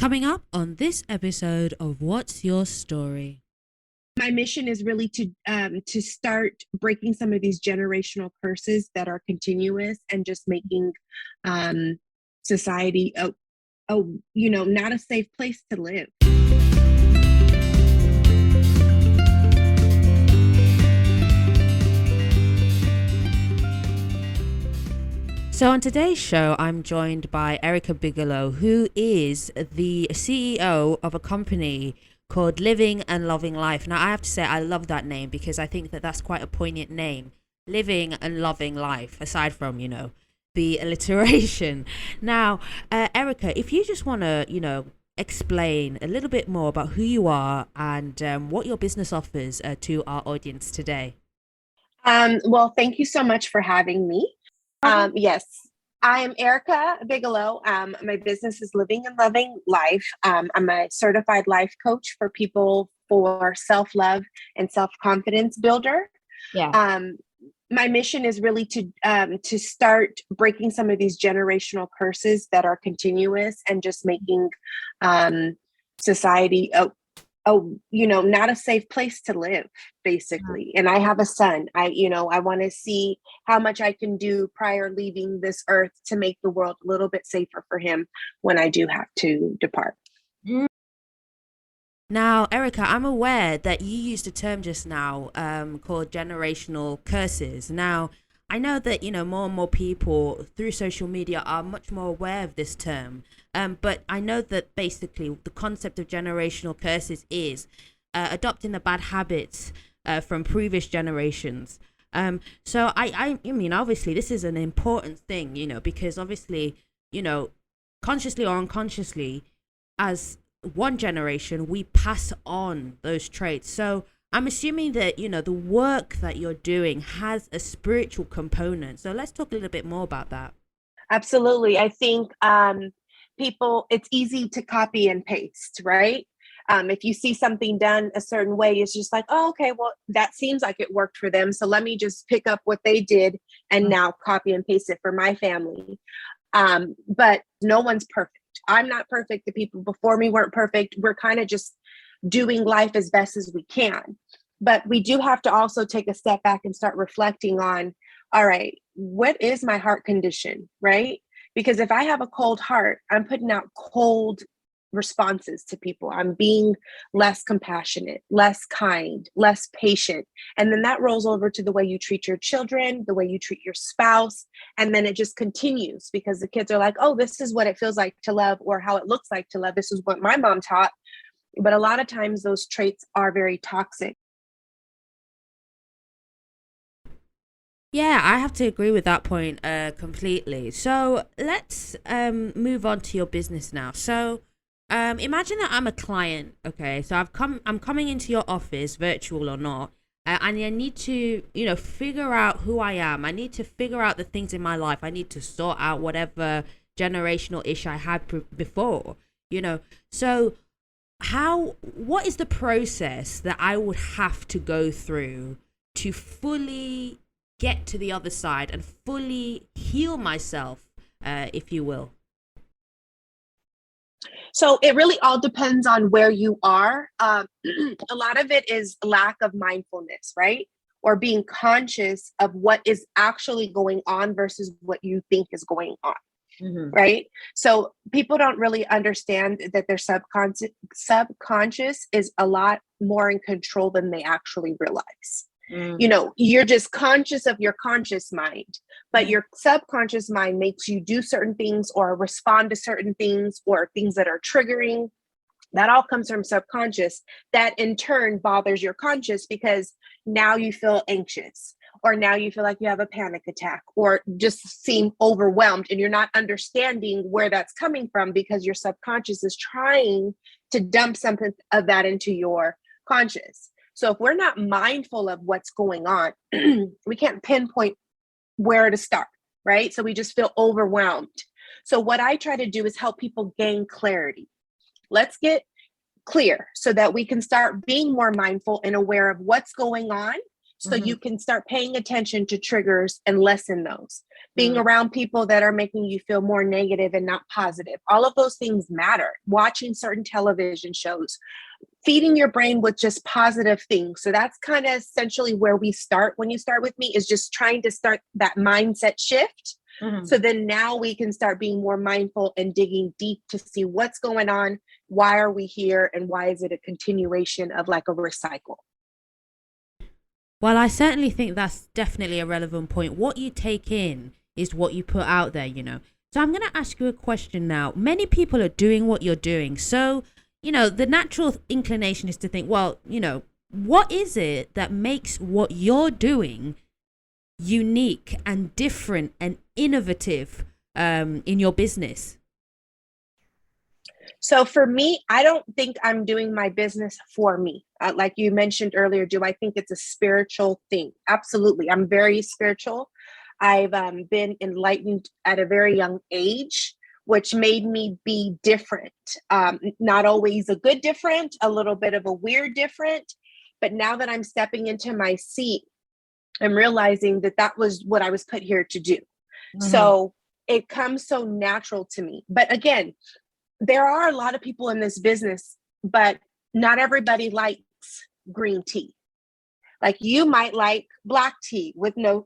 Coming up on this episode of What's Your Story? My mission is really to start breaking some of these generational curses that are continuous and just making society not a safe place to live. So on today's show, I'm joined by Erika Bigelow, who is the CEO of a company called Living and Loving Life. Now, I have to say, I love that name because I think that that's quite a poignant name. Living and Loving Life, aside from, the alliteration. Now, Erika, if you just want to, explain a little bit more about who you are and what your business offers to our audience today. Well, thank you so much for having me. Yes, I am Erika Bigelow. My business is Living and Loving Life. I'm a certified life coach for people for self-love and self-confidence builder. Yeah. My mission is really to start breaking some of these generational curses that are continuous and just making society not a safe place to live, basically. And I have a son. I want to see how much I can do prior leaving this earth to make the world a little bit safer for him when I do have to depart. Now, Erika, I'm aware that you used a term just now called generational curses. Now, I know that, more and more people through social media are much more aware of this term. But I know that basically the concept of generational curses is adopting the bad habits from previous generations. So I mean, obviously, this is an important thing, because obviously, consciously or unconsciously, as one generation, we pass on those traits. So I'm assuming that, the work that you're doing has a spiritual component. So let's talk a little bit more about that. Absolutely. I think it's easy to copy and paste, right? If you see something done a certain way, it's just like, oh, okay, well, that seems like it worked for them. So let me just pick up what they did and now copy and paste it for my family. But no one's perfect. I'm not perfect. The people before me weren't perfect. We're kind of just doing life as best as we can. But we do have to also take a step back and start reflecting on, all right, what is my heart condition, right? Because if I have a cold heart, I'm putting out cold responses to people. I'm being less compassionate, less kind, less patient. And then that rolls over to the way you treat your children, the way you treat your spouse. And then it just continues because the kids are like, oh, this is what it feels like to love or how it looks like to love. This is what my mom taught. But a lot of times those traits are very toxic. Yeah, I have to agree with that point completely. So let's move on to your business now. So imagine that I'm a client, okay? So I'm coming into your office, virtual or not, and I need to, figure out who I am. I need to figure out the things in my life. I need to sort out whatever generational issue I had before, So what is the process that I would have to go through to fully get to the other side and fully heal myself, if you will? So it really all depends on where you are. A lot of it is lack of mindfulness, right? Or being conscious of what is actually going on versus what you think is going on. Mm-hmm. Right. So people don't really understand that their subconscious is a lot more in control than they actually realize. You're just conscious of your conscious mind, but your subconscious mind makes you do certain things or respond to certain things or things that are triggering. That all comes from subconscious. That in turn bothers your conscious because now you feel anxious or now you feel like you have a panic attack or just seem overwhelmed and you're not understanding where that's coming from because your subconscious is trying to dump something of that into your conscious. So if we're not mindful of what's going on, we can't pinpoint where to start, right? So we just feel overwhelmed. So what I try to do is help people gain clarity. Let's get clear so that we can start being more mindful and aware of what's going on so you can start paying attention to triggers and lessen those. Being around people that are making you feel more negative and not positive. All of those things matter. Watching certain television shows, feeding your brain with just positive things. So that's kind of essentially where we start when you start with me, is just trying to start that mindset shift. So then now we can start being more mindful and digging deep to see what's going on. Why are we here? And why is it a continuation of like a recycle? Well, I certainly think that's definitely a relevant point. What you take in is what you put out there, you know. So I'm going to ask you a question now. Many people are doing what you're doing. So, you know, the natural inclination is to think, well, you know, what is it that makes what you're doing unique and different and innovative in your business? So for me, I don't think I'm doing my business for me. Like you mentioned earlier, do I think it's a spiritual thing? Absolutely. I'm very spiritual. I've been enlightened at a very young age, which made me be different. Not always a good different, a little bit of a weird different. But now that I'm stepping into my seat, I'm realizing that that was what I was put here to do. So it comes so natural to me. But again, there are a lot of people in this business, but not everybody likes green tea. Like you might like black tea with no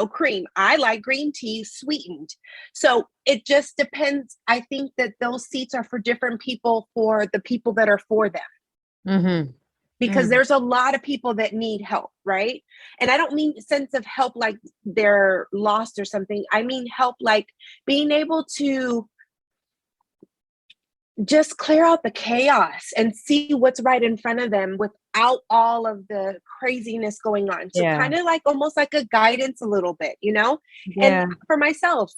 cream. I like green tea sweetened. So it just depends. I think that those seats are for different people, for the people that are for them. Because there's a lot of people that need help, right? And I don't mean sense of help like they're lost or something. I mean help like being able to just clear out the chaos and see what's right in front of them without all of the craziness going on. So kind of like almost like a guidance a little bit, you know? And for myself,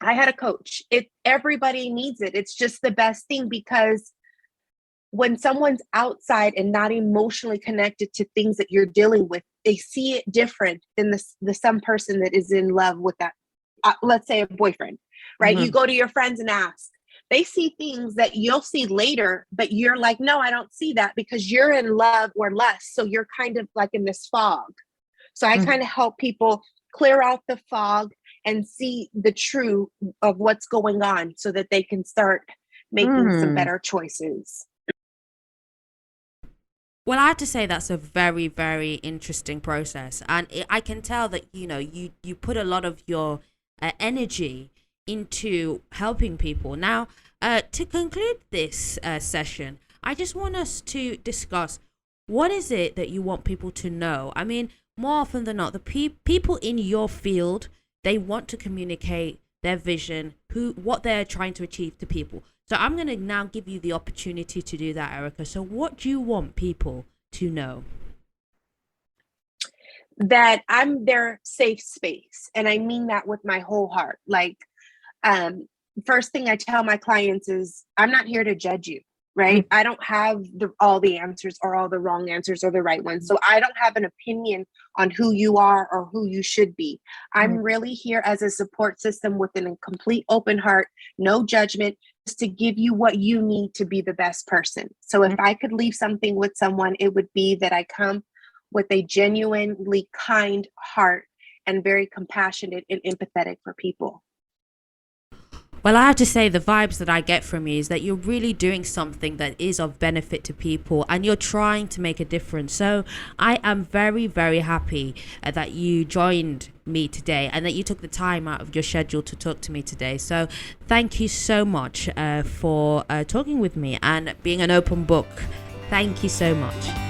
I had a coach. Everybody needs it. It's just the best thing, because when someone's outside and not emotionally connected to things that you're dealing with, they see it different than the some person that is in love with that, let's say a boyfriend, right? You go to your friends and ask. They see things that you'll see later, but you're like, no, I don't see that, because you're in love or less. So you're kind of like in this fog. So I kind of help people clear out the fog and see the truth of what's going on so that they can start making some better choices. Well, I have to say that's a very, very interesting process. And I can tell that, you know, you put a lot of your energy into helping people. Now, to conclude this session, I just want us to discuss, what is it that you want people to know? I mean, more often than not, the people in your field, they want to communicate their vision, what they're trying to achieve to people. So I'm going to now give you the opportunity to do that, Erika. So what do you want people to know? That I'm their safe space. And I mean that with my whole heart. Like, first thing I tell my clients is, I'm not here to judge you, right? I don't have all the answers or all the wrong answers or the right ones. So I don't have an opinion on who you are or who you should be. I'm really here as a support system with a complete open heart, no judgment, just to give you what you need to be the best person. So if I could leave something with someone, it would be that I come with a genuinely kind heart and very compassionate and empathetic for people. Well, I have to say, the vibes that I get from you is that you're really doing something that is of benefit to people, and you're trying to make a difference. So I am very, very happy that you joined me today and that you took the time out of your schedule to talk to me today. So thank you so much for talking with me and being an open book. Thank you so much.